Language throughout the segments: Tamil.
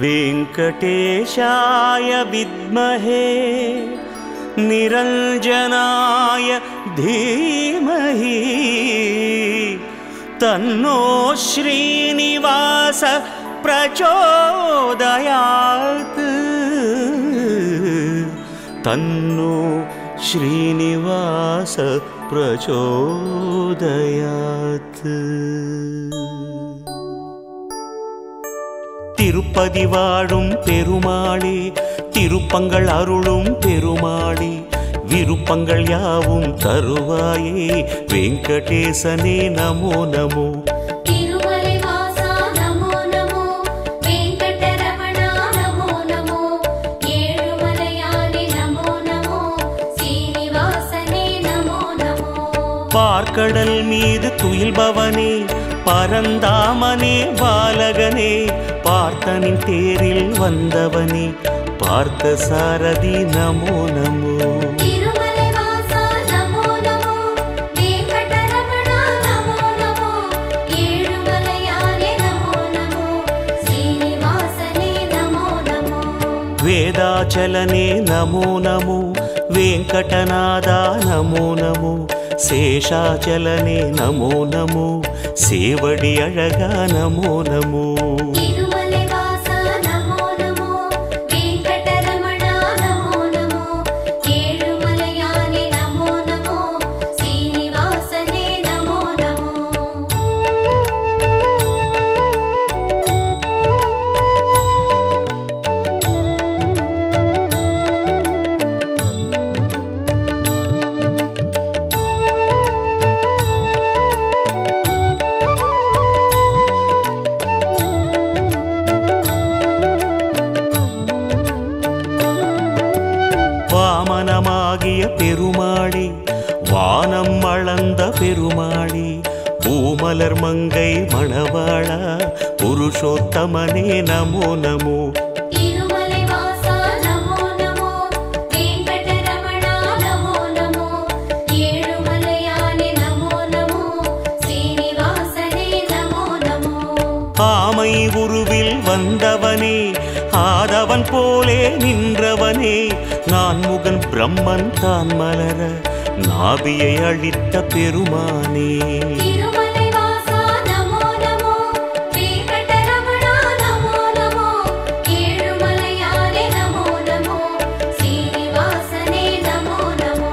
वेंकटेशाय विद्महे निरंजनाय धीमहि तन्नो श्रीनिवास प्रचोदयात् तन्नो श्रीनिवास प्रचोदयात्। திருப்பதி வாழும் பெருமாளே திருப்பங்கள் அருளும் பெருமாளே விருப்பங்கள் யாவும் தருவாயே வெங்கடேசனே நமோ நமோ। திருமலை வாசா நமோ நமோ வெங்கடரமணா நமோ நமோ ஏழுமலையானே நமோ நமோ சீனிவாசனே நமோ நமோ। பார்க்கடல் மீது துயில்பவனே பரந்தாமனே பாலகனே பார்த்தனின் தேரில் வந்தவனே பார்த்த சாரதி நமோ நமோ। திருமலை வாசா நமோ நமோ வெங்கடரமணா நமோ நமோ ஏழுமலையானே நமோ நமோ சீனிவாசனே நமோ நமோ। வேதாச்சலனே நமோ நமோ வெங்கடநாதா நமோ நமோ சேஷாச்சலனே நமோ நமோ சேவடி அழகா நமோ நமோ। திருமலை வாசா நமோ நமோ வெங்கடரமணா நமோ நமோ ஏழுமலையானே நமோ நமோ சீனிவாசனே நமோ நமோ। வாமனமாகிய பெருமாளே வானம் அளந்த பெருமாளே பூமலர் மங்கை மணவாளா புருஷோத்தமனே நமோ நமோ। திருமலை வாசா நமோ நமோ வெங்கடரமணா நமோ நமோ ஏழுமலையானே நமோ நமோ சீனிவாசனே நமோ நமோ। ஆமை உருவில் வந்தவனே ஆதவன் போலே நின்றவனே நான் முகன் பிரம்மன் தான் மலர நாபியை அழித்த பெருமானே। திருமலை வாசா நமோ நமோ வெங்கடரமணா நமோ நமோ ஏழுமலையானே நமோ நமோ சீனிவாசனே நமோ நமோ।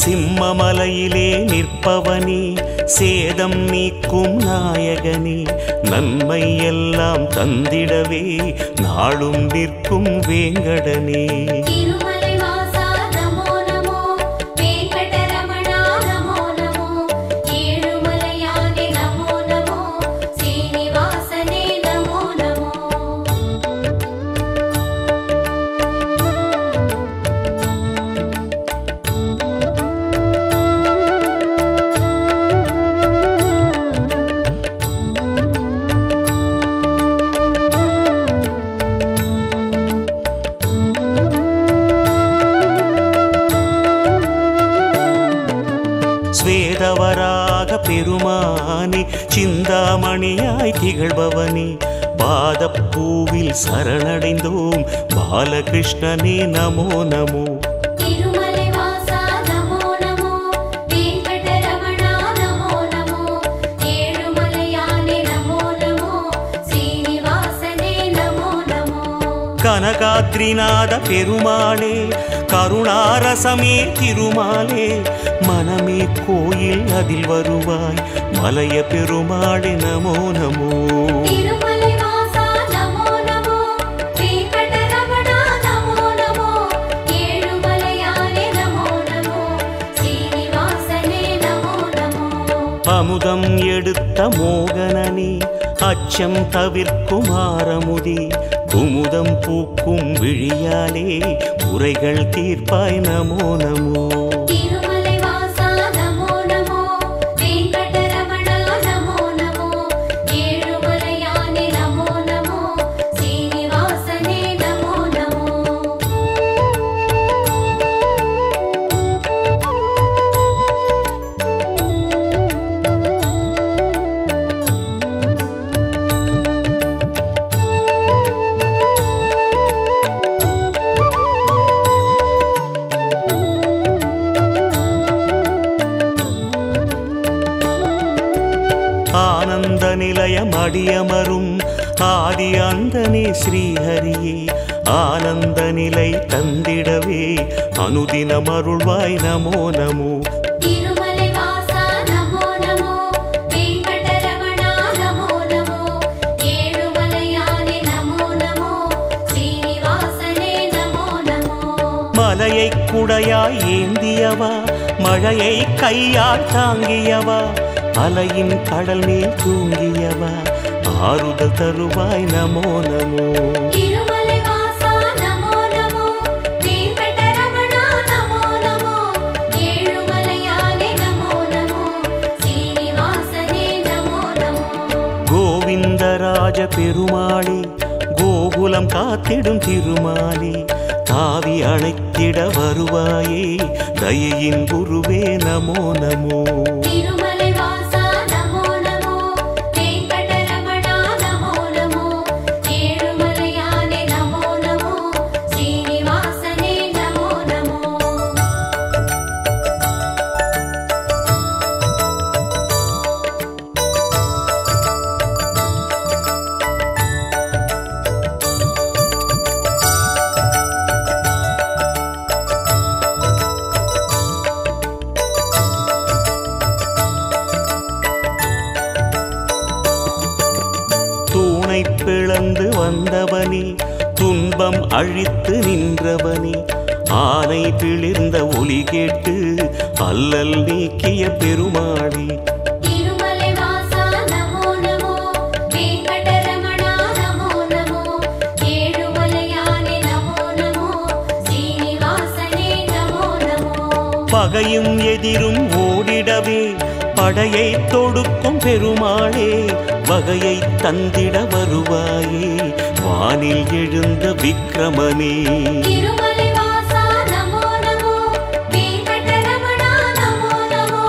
சிம்மமலையிலே நிற்பவனே சேதம் நீக்கும் நாயகனே நன்மை எல்லாம் தந்திடவே நாளும் நிற்கும் வேங்கடனே। திருமலை வாசா நமோ நமோ வெங்கடரமணா நமோ நமோ ஏழுமலையானே நமோ நமோ சீனிவாசனே நமோ நமோ। ஸ்வேதவராக பெருமானே சிந்தாமணியாய் திகழ்பவனே பாதப்பூவில் சரணடைந்தோம் பாலகிருஷ்ணனே நமோ நமோ। திருமலை வாசா நமோ நமோ வெங்கடரமணா நமோ நமோ ஏழுமலையானே நமோ நமோ சீனிவாசனே நமோ நமோ। கனகாத்ரிநாத பெருமாளே கருணாரசமே திருமாலே மனமே கோயில் அதில் வருவாய் மலைய பெருமாளே நமோ நமோ। திருமலை வாசா நமோ நமோ வெங்கடரமணா நமோ நமோ ஏழுமலையானே நமோ நமோ சீனிவாசனே நமோ நமோ। அமுதம் எடுத்த மோகனனே அச்சம் தவிர்க்கும் ஆரமுதே குமுதம் பூக்கும் விழியாலே குறைகள் தீர்ப்பாய் நமோ நமோ। திருமலை வாசா நமோ நமோ வெங்கடரமணா நமோ நமோ ஏழுமலையானே நமோ நமோ சீனிவாசனே நமோ நமோ। அடியமரும் ஆதி அந்தனே ஸ்ரீஹரியே ஆனந்த நிலை தந்திடவே அனுதினம் அருள்வாய் நமோ நமோ. திருமலை வாசா நமோ நமோ, வெங்கடரமணா நமோ நமோ, ஏழுமலையானே நமோ நமோ, ஸ்ரீனிவாசனே நமோ நமோ. மலையை குடையாய் ஏந்தியவா மழையை கையால் தாங்கியவா அலையின் கடல் மேல் தூங்கியவா ஆறுதல் தருவாய் நமோ நமோ. திருமலை வாசா நமோ நமோ, வெங்கடரமணா நமோ நமோ, ஏழுமலையானே நமோ நமோ, ஸ்ரீனிவாசனே நமோ நமோ. கோவிந்தராஜ பெருமாளே கோகுலம் காத்திடும் திருமாலே தாவி அணைத்திட வருவாயே தயையின் குருவே நமோ நமோ. திருமலை வாசா நமோ நமோ, வெங்கடரமணா நமோ நமோ, ஏழுமலையானே நமோ நமோ, ஸ்ரீனிவாசனே நமோ நமோ. தூணை பிளந்து வந்தவனே துன்பம் அழித்து நின்றவனே ஆனை பிளிர்ந்த ஒலி கேட்டு அல்லல் நீக்கிய பெருமாளே. திருமலை வாசா நமோ நமோ, வெங்கடரமணா நமோ நமோ, ஏழுமலையானே நமோ நமோ, ஸ்ரீனிவாசனே நமோ நமோ. பகையும் எதிரும் ஓடிடவே படையை தொடுக்கும் பெருமாளே வகையை தந்திட வருவாயே வானில் எழுந்த விக்ரமனே. திருமலை வாசா நமோ நமோ, வெங்கடரமணா நமோ நமோ,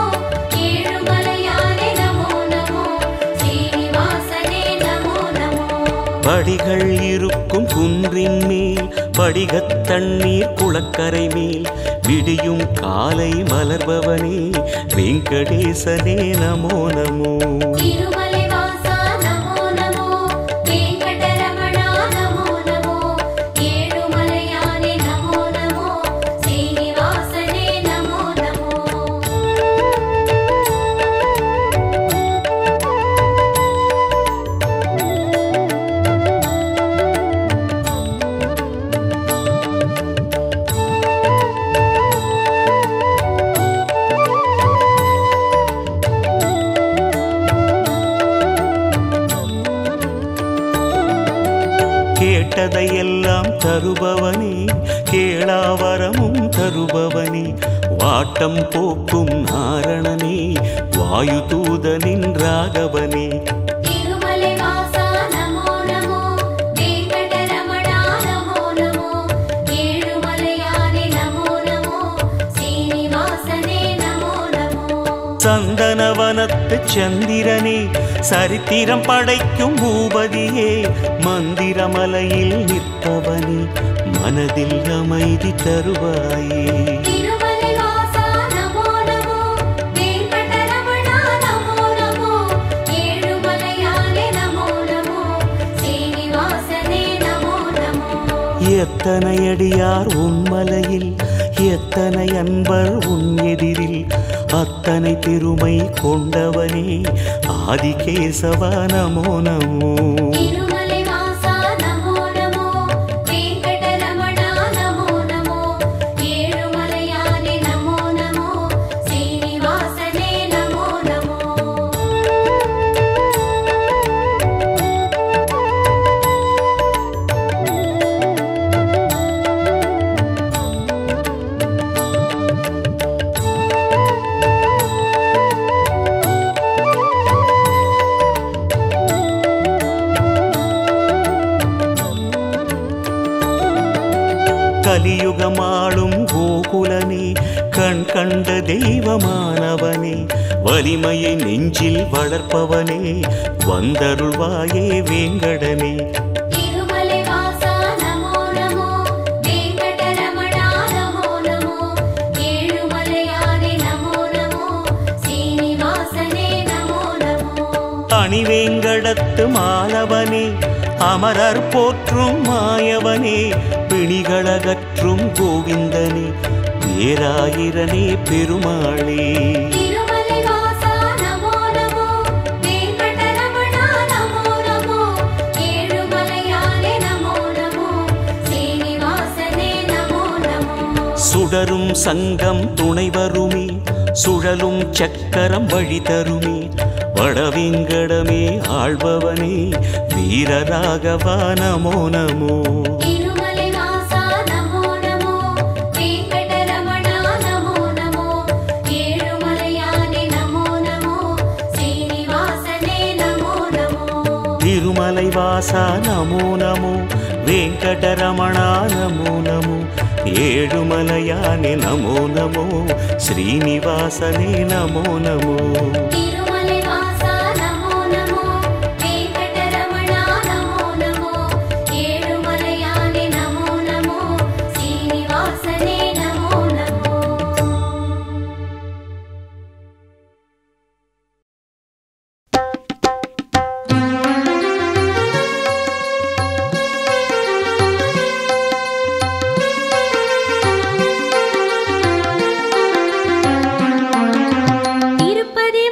ஏழுமலையானே நமோ நமோ, ஸ்ரீனிவாசனே நமோ நமோ. படிகள் இருக்கும் குன்றின் மேல் படிகத் தண்ணீர் குளக்கரை மேல் விடியும் காலை மலர்பவனே வெங்கடேசனே நமோ நமோ. திருமலை வாசா நமோ நமோ, வெங்கடரமணா நமோ நமோ, ஏழுமலையானே நமோ நமோ, ஸ்ரீனிவாசனே நமோ நமோ. கேட்டதையெல்லாம் தருபவனே கேளாவரமும் தருபவனே வாட்டம் போக்கும் நாரணனே வாயு தூதனின் ராகவனே. திருமலை வாசா நமோ நமோ, வெங்கடரமணா நமோ நமோ, ஏழுமலையானே நமோ நமோ, ஸ்ரீனிவாசனே நமோ நமோ. சந்தனவனத்து சந்திரனே சரித்திரம் படைக்கும் பூபதியே மந்திரமலையில் நிற்பவனே மனதில் அமைதி தருவாயே. திருமலை வாசா நமோ நமோ, வெங்கடரமணா நமோ நமோ, ஏழுமலையானே நமோ நமோ, ஸ்ரீனிவாசனே நமோ நமோ. எத்தனை அடியார் உன்மலையில் எத்தனை அன்பர் உன் எதிரில் அத்தனை பெருமை கொண்டவனே ஆதிகேசவா நமோ நமோ. திருமலை வாசா நமோ நமோ, வெங்கடரமணா நமோ நமோ, ஏழுமலையானே நமோ நமோ, ஸ்ரீனிவாசனே நமோ நமோ. கலியுகமாளும் கோகுலனே கண் கண்ட தெய்வமானவனே வலிமையை நெஞ்சில் வளர்ப்பவனே வந்தருள்வாயே வேங்கடனே. திருமலை வாசா நமோ நமோ, வெங்கடரமணா நமோ நமோ, ஏழுமலையானே நமோ நமோ, ஸ்ரீனிவாசனே நமோ நமோ. மணிவேங்கடத்து மாலவனே அமரர் போற்றும் மாயவனே பிணிகளகற்றும் கோவிந்தனே பேராயிரனே பெருமாளே திருமலை வாசா நமோ நமோ வெங்கடரமணா நமோ நமோ ஏழுமலையானே நமோ நமோ சீனிவாசனே நமோ நமோ சுடரும் சங்கம் துணை வருமே சுழலும் சக்கரம் வழி தருமே வடவேங்கடமே ஆள்பவனே வீரராகவா நமோ நமோ திருமலை வாசா நமோ நமோ வெங்கடரமணா நமோ நமோ ஏழுமலையானே நமோ நமோ சீனிவாசனே நமோ நமோ திருமலை வாசா நமோ நமோ வெங்கடரமணா நமோ நமோ ஏழுமலையானே நமோ நமோ ஸ்ரீனிவாசனே நமோ நமோ திருமலை வாசா நமோ நமோ வெங்கடரமணா நமோ நமோ ஏழுமலையானே நமோ நமோ சீனிவாசனே நமோ நமோ திருப்பதி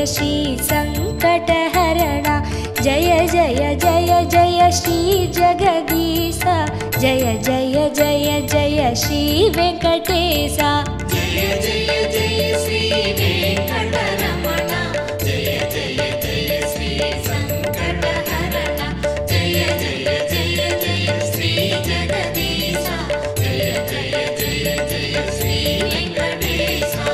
श्री संकटहरण जय जय जय जय श्री जगदीश जय जय जय जय श्री वेंकटेशा जय जय जय श्री वेंकटरमण जय जय जय श्री संकटहरण जय जय जय जय श्री जगदीश जय जय जय जय श्री वेंकटेशा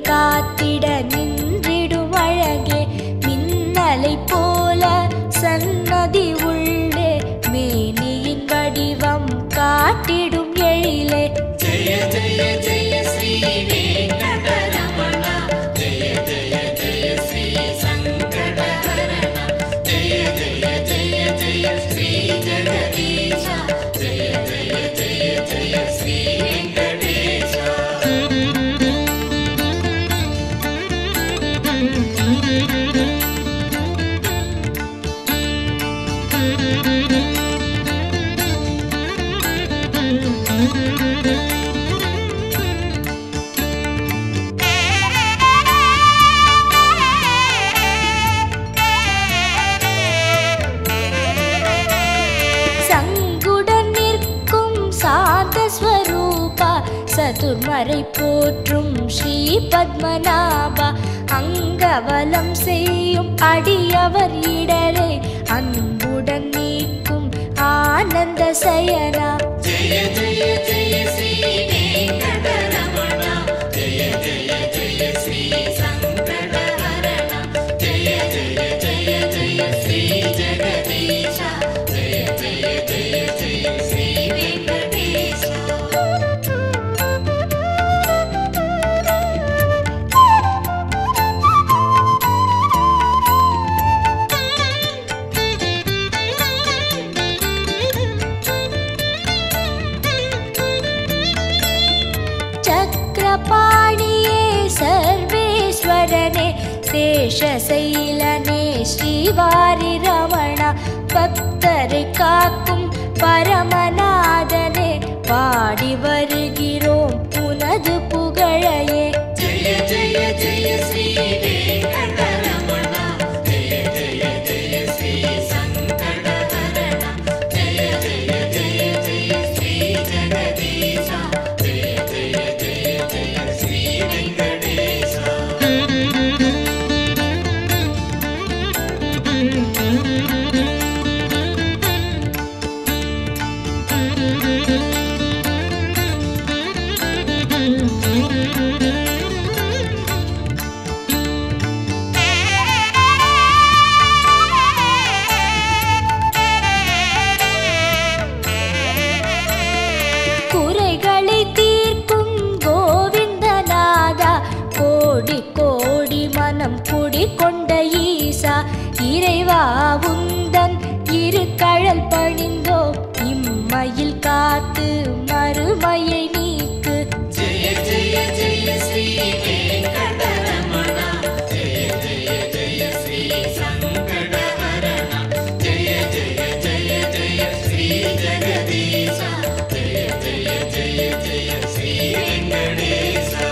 காத்திட நின்றிடும் அழகே மின்னலை போல சன்னதி உள்ளே மேனியின் வடிவம் காட்டிடும் எழிலே ஜெய ஜெய ஜெய ஸ்ரீ வெங்கடரமண ஜெய ஜெய ஜெய ஸ்ரீ சங்கடஹரண ஜெய ஜெய ஜெய ஜெய ஸ்ரீ ஜெகதீஷ ஜெய ஜெய ஜெய ஜெய ஸ்ரீ வெங்கடேஷா சங்குடன் நிற்கும் சாந்த ஸ்வரூபா சதுர்மறை போற்றும் ஸ்ரீ பத்மநாபா அங்கவலம் செய்யும் அடியவர் இடரே அன்புடன் நீக்கும் ஆனந்த சயனா ஜெய ஜெய ஜெய ஸ்ரீ வெங்கடரமண ஜெய ஜெய ஜெய ஸ்ரீ சங்கடஹரண ஜெய ஜெய ஜெய ஜெய ஸ்ரீ ஜெகதீஷ ஜெய ஜெய ஜெய ஜெய ஸ்ரீ வெங்கடேஷா தண்டபாணியே சர்வேஸ்வரனே சேஷசைலனே ஸ்ரீவாரி ரமணா பக்தரை காக்கும் பரமநாதனே பாடி வருகிறோம் உனது புகழையே. ஜெய ஜெய ஜெய ஸ்ரீ வெங்கடரமணா ஜெய ஜெய ஜெய ஸ்ரீ சங்கடஹரணா ஜெய ஜெய ஜெய ஜெய ஸ்ரீ ஜெகதீஷா ஜெய ஜெய ஜெய ஜெய ஸ்ரீ வெங்கடேஷா. குறைகளை தீர்க்கும் கோவிந்தநாதா கோடி கோடி மனம் குடிகொண்ட ஈசா இறைவா உந்தன் இரு கழல் பணிந்தோம் இம்மையில் காத்து மறுமையை நீக்கு. ஜெய ஜெய ஜெய ஸ்ரீ வெங்கடரமணா ஜெய ஜெய ஜெய ஸ்ரீ சங்கடஹரணா ஜெய ஜெய ஜெய ஜெய ஸ்ரீ ஜெகதீஷா ஜெய ஜெய ஜெய ஜெய ஸ்ரீ வெங்கடேஷா.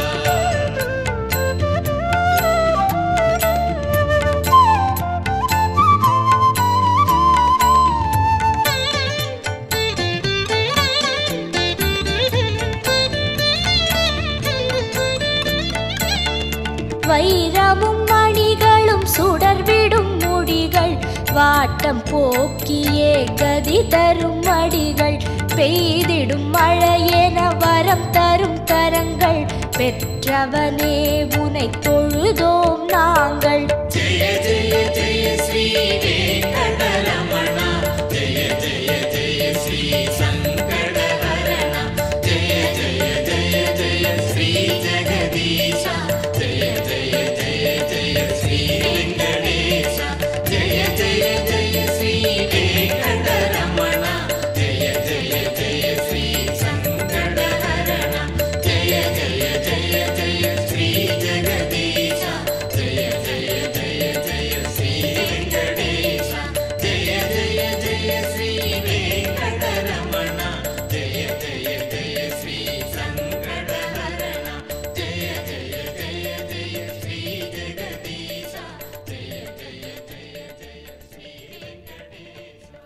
வைரமும் மணிகளும் சுடர்விடும் முடிகள் வாட்டம் போக்கியே கதி தரும் மடிகள் பெய்திடும் மழையென வரம் தரும் கரங்கள் பெற்றவனே உனை தொழுதோம் நாங்கள். ஜெய ஜெய ஜெய ஸ்ரீ வெங்கடரமணா ஜெய ஜெய ஜெய ஸ்ரீ சங்கடஹரணா ஜெய ஜெய ஜெய ஜெய ஸ்ரீ ஜெகதீஷா ஜெய ஜெய ஜெய ஜெய ஸ்ரீ வெங்கடேஷா ஜெய ஜெய ஜெய ஸ்ரீ வெங்கடரமணா ஜெய ஜெய ஜெய ஸ்ரீ சங்கடஹரணா ஜெய ஜெய ஜெய ஜெய ஸ்ரீ ஜெகதீஷா ஜெய ஜெய ஜெய ஜெய ஸ்ரீ வெங்கடேஷா ஜெய ஜெய ஜெய ஸ்ரீ வெங்கடரமணா ஜெய ஜெய ஜெய ஸ்ரீ சங்கடஹரணா ஜெய ஜெய ஜெய ஜெய ஸ்ரீ ஜெகதீஷா ஜெய ஜெய ஜெய ஜெய ஸ்ரீ வெங்கடேஷா.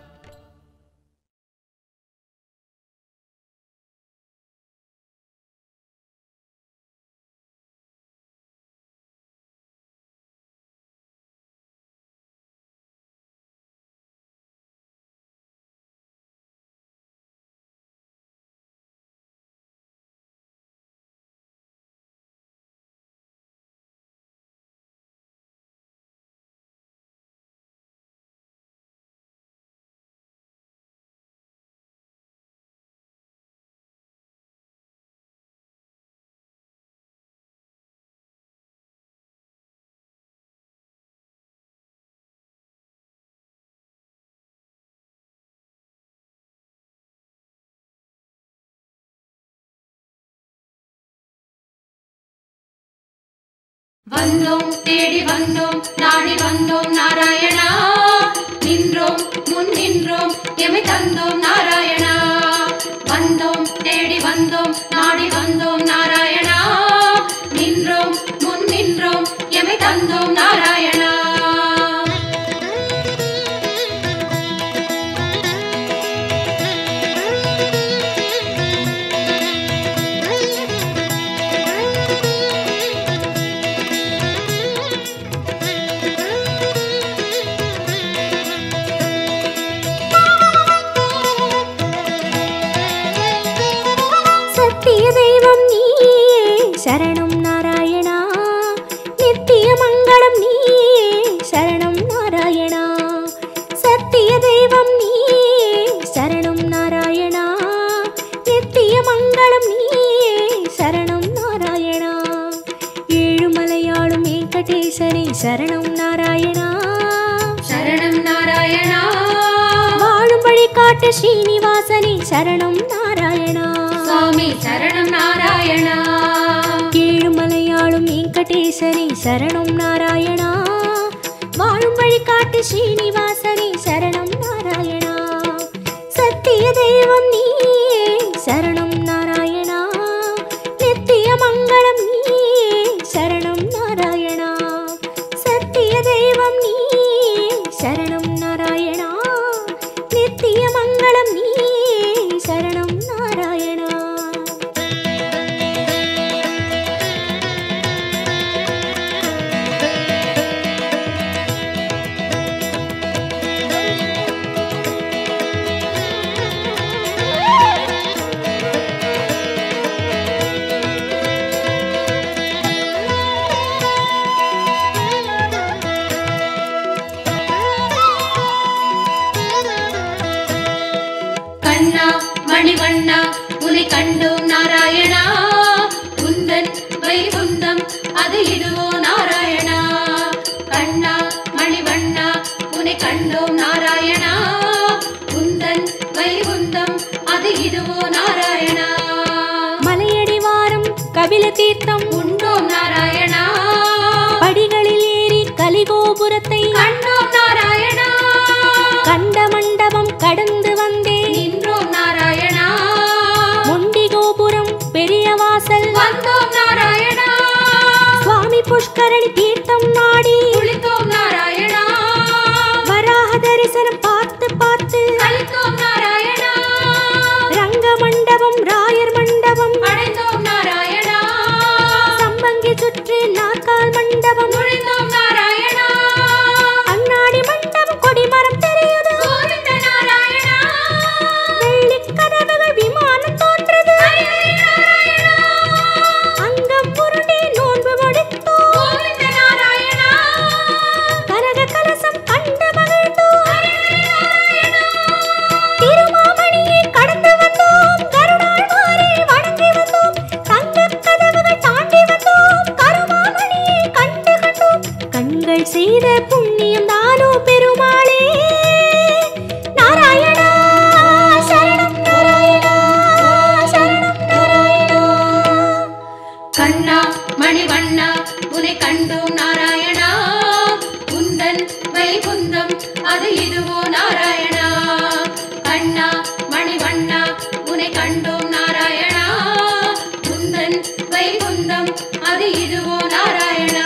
வந்தோம் தேடி வந்தோம் நாடி வந்தோம் நாராயணா நின்றோம் முன் நின்றோம் எமை தந்தோம் நாராயணா. வந்தோம் தேடி வந்தோம் நாடி வந்தோம் நாராயணா நின்றோம் முன் நின்றோம் எமை தந்தோம் நாராயணா. சத்திய தெய்வம் நீயே சரணம் நாராயணா நித்திய மங்களம் நீயே சரணம் நாராயணா. சத்திய தெய்வம் நீயே சரணம் நாராயணா நித்திய மங்களம் நீயே சரணம் நாராயணா. ஏழுமலையாளும் வெங்கடேசனே சரணம் நாராயணா சரணம் நாராயணா. வாழும் வழி காட்டு ஸ்ரீனிவாசனே சரணம் நாராயணா. சுவாமி சரணம் நாராயணா. சர்வேசனே சரணம் நாராயணா வாழும் வழிகாட்டு ஸ்ரீனிவாசனே சரணம் நாராயணா சத்திய தெய்வம் நீயே சரணம் நாராயணா நித்திய மங்களம் நீயே சரணம் நாராயணா சத்திய தெய்வம் நீயே சரணம் நாராயணா நித்திய மங்களம் நீயே சரணம் நாராயணா கண்ணா மணிவண்ணா உனை கண்டோம் நாராயணா உந்தன் வைகுந்தம் அது இதுவோ நாராயணா கண்ணா மணிவண்ணா உனை கண்டோம் நாராயணா உந்தன் வைகுந்தம் அது இதுவோ நாராயணா மலையடி வாரம் கபில தீர்த்தம் உண்டோம் நாராயணா படிகளில் ஏறி கலிகோபுரத்தை கண்டோம் நாராயணா கண்ட மண்டபம் கடந்து வந்தேன் நின்றோம் நாராயணா முண்டி கோபுரம் பெரிய வாசல் வந்தோம் நாராயணா சுவாமி புஷ்கரணி தீர்த்தம் நாடி குளித்தோம் நாராயணா வராக தரிசனம் பார்த்து பார்த்து கழித்தோம் நாராயணா ரங்க மண்டபம் ராயர் மண்டபம் அடைந்தோம் நாராயணா சம்பங்கி சுற்றி நாற்கால் மண்டபம் நுழைந்தோம் நாராயணா அண்ணாடி மண்டபம் கொடிமரம் தெரியுது கோவிந்த நாராயணா வெள்ளி கதவுகள் விமானம் தோன்றது அங்கம் புரண்டி நோன்பு முடித்தோம் கோவிந்த நாராயணா கனக கலசம் கண்டு மகிழ்ந்தோம் திருமாமணியை கடந்து வந்தோம் கருணாழ்வாரை வணங்கி வந்தோம் தங்கக் கதவுகள் தாண்டி வந்தோம் கருமாமணியை கண்டு கண்டோம் கண்கள் செய்த புண்ணியம் தானோ பெருமாளே நாராயணா சரணம் நாராயணா சரணம் நாராயணா கண்ணா மணிவண்ணா உனை கண்டோம் நாராயணா உந்தன் வைகுந்தம் அது இதுவோ நாராயணா கண்ணா மணிவண்ணா உனை கண்டோம் நாராயணா உந்தன் வைகுந்தம் அது இதுவோ நாராயணா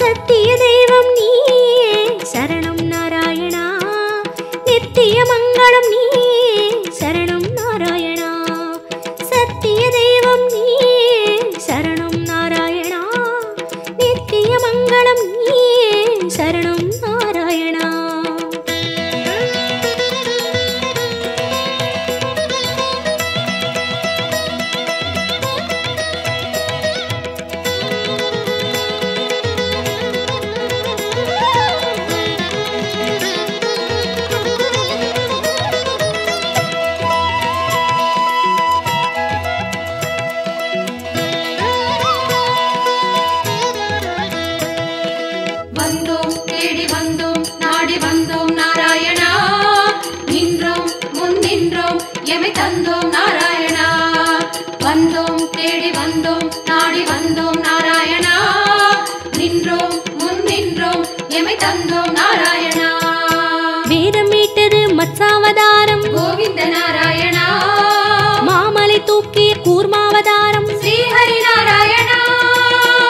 சத்திய தெய்வம் நீயே சரணம் நாராயணா நித்திய மங்களம் நீயே சரணம் நாராயணா சத்திய தெய்வம் நீயே சரணம் நாராயணா நித்திய மங்களம் நீயே சரணம் நாராயணா வந்தோம் தேடி வந்தோம் நாடி வந்தோம் நாராயணா நின்றோம் முன் நின்றோம் எமை தந்தோம் நாராயணா வந்தோம் தேடி வந்தோம் நாடி வந்தோம் நாராயணா நின்றோம் முன் நின்றோம் எமை தந்தோம் நாராயணா வேதம் மீட்டது மத்சாவதாரம் கோவிந்த நாராயணா மாமலை தூக்கிய கூர்மாவதாரம் ஸ்ரீஹரி நாராயணா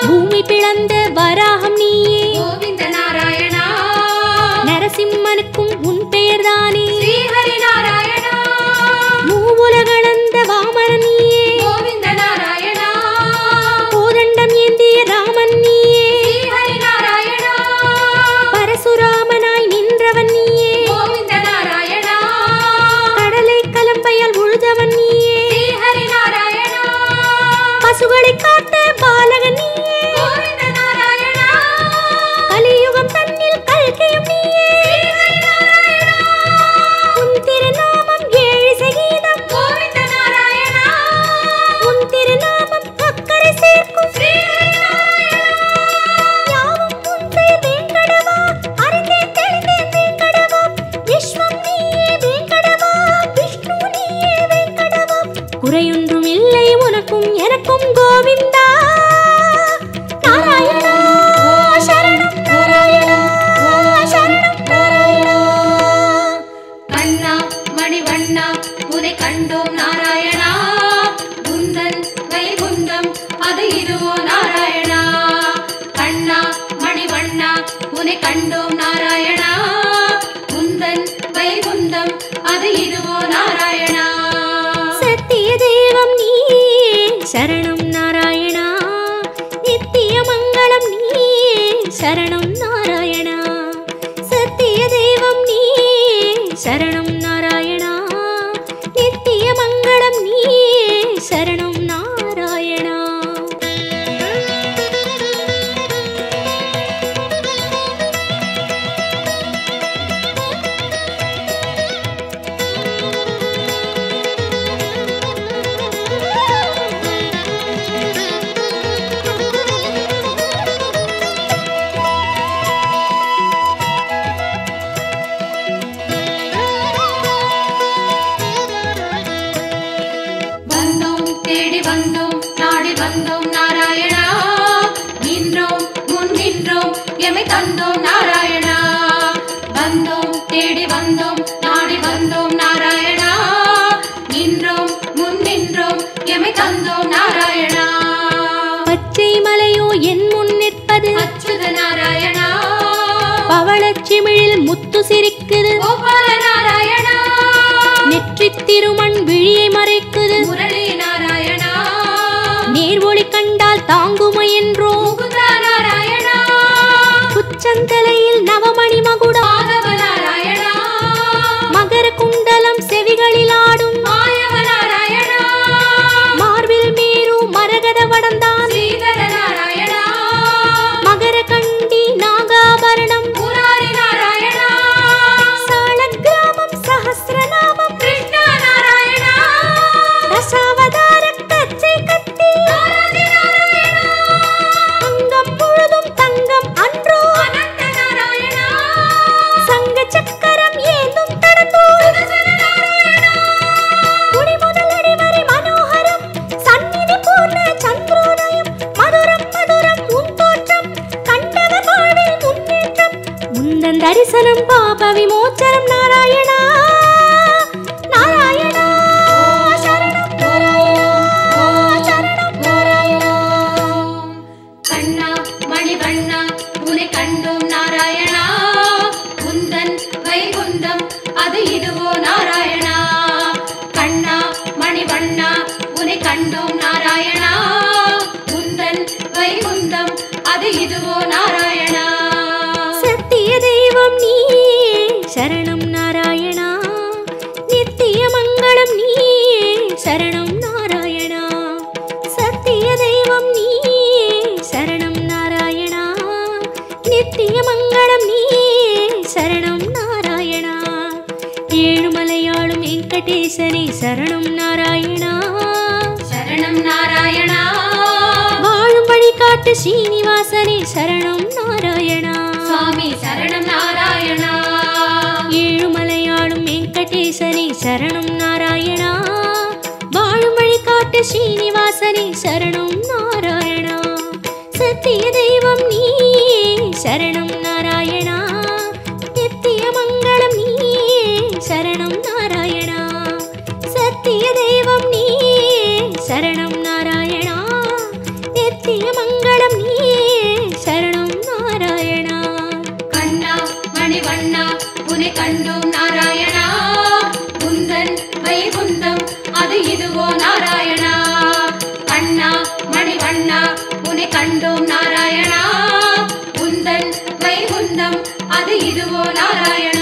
பூமி பிளந்த வராகம் நீயே கோவிந்த நாராயணா நரசிம்மனுக்கும் உன் பெயர்தானே ஸ்ரீஹரி நாராயணா மூவுலகளந்த வாமன நீயே கோவிந்த நாராயணா கோதண்டம் ஏந்திய ராமன் நீயே ஸ்ரீஹரி நாராயணா பரசுராமனாய் நின்றவன் நீயே கோவிந்த நாராயணா கடலை கலம்பையால் உழுதவன் நீயே ஸ்ரீஹரி நாராயணா பசுகளை காத்த பாலகன் நீயே கோவிந்த நாராயணா கலியுகம் தன்னில் கல்கியும் நீயே உன் திருநாமம் ஏழு சகீதம் கோவிந்த நாராயணா உன் திருநாமம் அக்கறை சேர்க்கும் ஸ்ரீஹரி யாவும் உன் பெயர் வேங்கடவா அறிந்தேன் தெளிந்தேன் வேங்கடவா விஸ்வம் நீயே வேங்கடவா விஷ்ணு நீயே வேங்கடவா குறையொன்றும் இல்லை உனக்கும் எனக்கும் கோவிந்தா இதுவோ நாராயணா. கண்ணா மணிவண்ணா உன்னை கண்டோம் நாராயணா. உந்தன் வைகுந்தம் அது இதுவோ நாராயணா. சத்திய தெய்வம் நீயே சரணம் நாராயணா. நித்திய மங்களம் நீயே சரணம் நாராயணா. சத்திய தெய்வம் நீயே சரணம் நாராயணா. நித்திய மங்களம் நீயே சரணம் நாராயணா. வந்தோம் தேடி வந்தோம் நாடி வந்தோம் நாராயணா. நின்றோம் முன் நின்றோம் எமை தந்தோம் நாராயணா. வந்தோம் தேடி வந்தோம் நாடி வந்தோம் நாராயணா. நின்றோம் முன் நின்றோம் எமை தந்தோம் நாராயணா. பச்சை மலையோ என் முன் நிற்பது அச்சுத நாராயணா. பவளச்சிமிழில் முத்து சிரிக்குது. கோபால நாராயணா. நெற்றித் திருமண் விழியை மறைக்குது. முரளி நாராயணா. நேர்வொளி கண்டால் தாங்குமோ என்றோ. முகுந்தா நாராயணா. உச்சந்தலையில் நவமணி மகுடம். மாதவ நாராயணா. மகர குண்டலம் செவிகளில் ஆடும். மாயவ நாராயணா. மார்பில் மேரு மரகத வடந்தான். ஸ்ரீதர நாராயணா. மகர கண்டி நாகாபரணம். முராரி நாராயணா. சாலக்கிராமம் சஹஸ்ரநாமம். கிருஷ்ணா நாராயணா. ரசாவதார கச்சை கத்தி. ஆராதி நாராயணா. அங்கம் முழுதும் தங்கம் அன்றோ. அனந்த நாராயணா. சங்க சக்கரம் ஏந்தும் தடத்தோடு. சுதர்சன நாராயணா. குடி முதல் அடிவரை மனோகரம். சந்நிதி பூர்ண சந்திரோதயம். மதுரம் மதுரம் உன் தோற்றம். கண்டவர் வாழ்வில் முன்னேற்றம். முந்தன் தரிசனம் பாப விமோச்சனம் நாராயணா. நாராயணா சரணம் சரணம் நாராயணா. கண்ணா மணிவண்ணா உன்னை கண்டோம் நாராயணா. உந்தன் வைகுந்தம் அது இதுவோ நாராயணா. கண்ணா மணிவண்ணா உன்னை கண்டோம் நாராயணா. உந்தன் வைகுந்தம் அது இதுவோ நாராயணா. சத்திய தெய்வம் நீயே சரணம் நாராயணா. நித்திய மங்களம் நீயே சரணம் நாராயணா. சத்திய தெய்வம் நீயே சரணம் நாராயணா. நித்திய மங்களம் நீயே சரணம் நாராயணா. ஏழுமலையாளும் வெங்கடேசனே சரணம் நாராயணா. சரணம் நாராயணா. வாழும் வழிகாட்டு ஸ்ரீனிவாசனே சரணம் நாராயணா. சுவாமி சரணம் நாராயணா. ஏழுமலையாளும் வெங்கடேசனே சரணம் நாராயணா. வாழும் வழிகாட்டு ஸ்ரீனிவாசனே சரணம் நாராயணா. சத்திய தெய்வம் நீயே சரணம் நாராயணா. நித்திய மங்களம் நீயே சரணம் நாராயணா. சத்திய தெய்வம் நீயே சரணம் நாராயணா. நித்திய மங்களம் நீயே சரணம் நாராயணா. கண்ணா மணிவண்ணா உன்னை கண்டோம் நாராயணா. உந்தன் வைகுந்தம் அது இதுவோ நாராயணா. கண்ணா மணிவண்ணா உன்னை கண்டோம் நாராயணா. உந்தன் வைகுந்தம் அது இதுவோ நாராயணா.